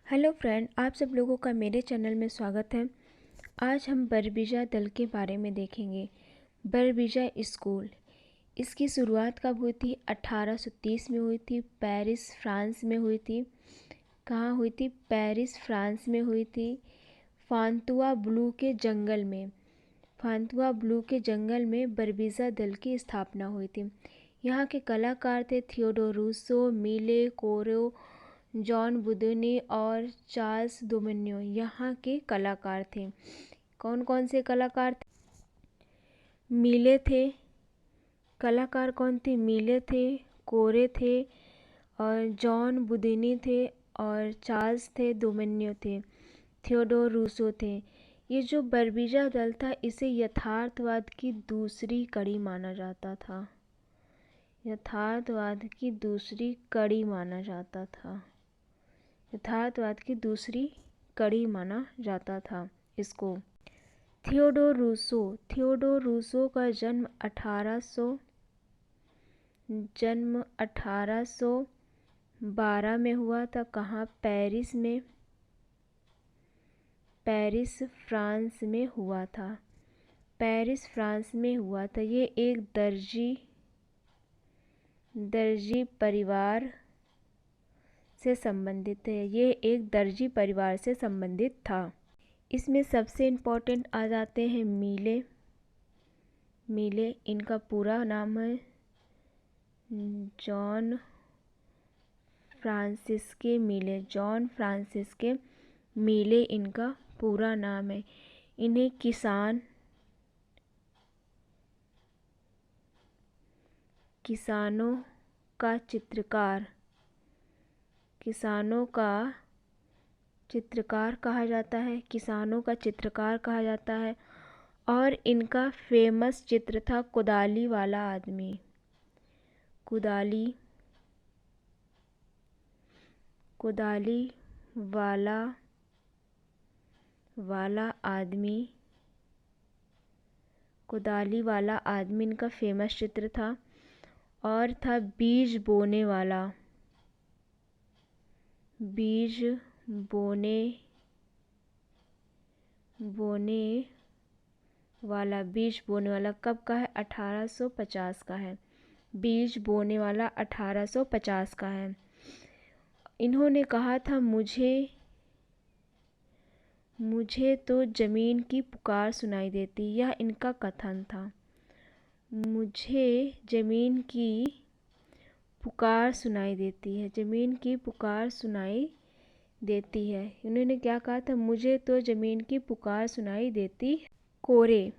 Hello friend, आप सब लोगों का मेरे चैनल में स्वागत है। आज हम बरबीजा दल के बारे में देखेंगे। बरबीजा स्कूल, इसकी शुरुआत कब हुई थी? 1830 में हुई थी। पेरिस फ्रांस में हुई थी। कहाँ हुई थी? पेरिस फ्रांस में हुई थी। फांतुआ ब्लू के जंगल में बरबीजा दल की स्थापना हुई थी। यहाँ के कलाकार थे थियोडोर रूसो, मिले कोरो, जॉन बुदनी और चार्ल्स डोमिनियो। यहाँ के कलाकार थे। कौन कौन से कलाकार थे? मिले थे। कलाकार कौन थे? मिले थे, कोरे थे और जॉन बुदनी थे और चार्ल्स थे, डोमिनियो थे, थियोडोर रूसो थे। ये जो बरबीजा दल था इसे यथार्थवाद की दूसरी कड़ी माना जाता था। यथार्थवाद की दूसरी कड़ी माना जाता था इसको। थियोडोर रूसो का जन्म 1812 में हुआ था। कहाँ? पेरिस फ्रांस में हुआ था। ये एक दर्जी परिवार से संबंधित था। इसमें सबसे इम्पोर्टेंट आ जाते हैं मिले। इनका पूरा नाम है जॉन फ्रांसिस्के मिले इनका पूरा नाम है। इन्हें किसानों का चित्रकार कहा जाता है। और इनका फेमस चित्र था कुदाली वाला आदमी इनका फेमस चित्र था। और था बीज बोने वाला कब का है? 1850 का है। बीज बोने वाला 1850 का है। इन्होंने कहा था मुझे तो जमीन की पुकार सुनाई देती। यह इनका कथन था। मुझे जमीन की पुकार सुनाई देती है। इन्होंने क्या कहा था? मुझे तो जमीन की पुकार सुनाई देती। कोरे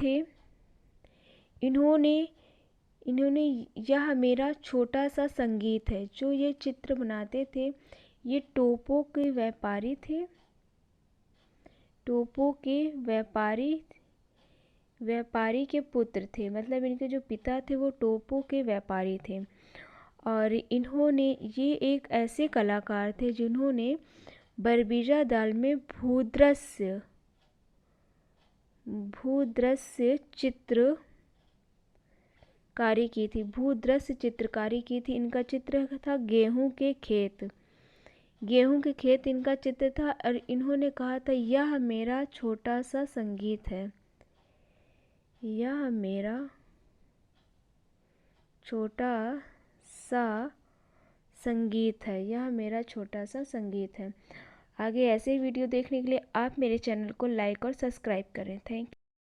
थे। इन्होंने यह मेरा छोटा सा संगीत है। जो ये चित्र बनाते थे ये टोपो के व्यापारी के पुत्र थे। मतलब इनके जो पिता थे वो टोपो के व्यापारी थे। और ये एक ऐसे कलाकार थे जिन्होंने बरबीजा दल में भूदृश्य चित्रकारी की थी। इनका चित्र था गेहूं के खेत इनका चित्र था। और इन्होंने कहा था यह मेरा छोटा सा संगीत है। आगे ऐसे वीडियो देखने के लिए आप मेरे चैनल को लाइक और सब्सक्राइब करें। Thank you.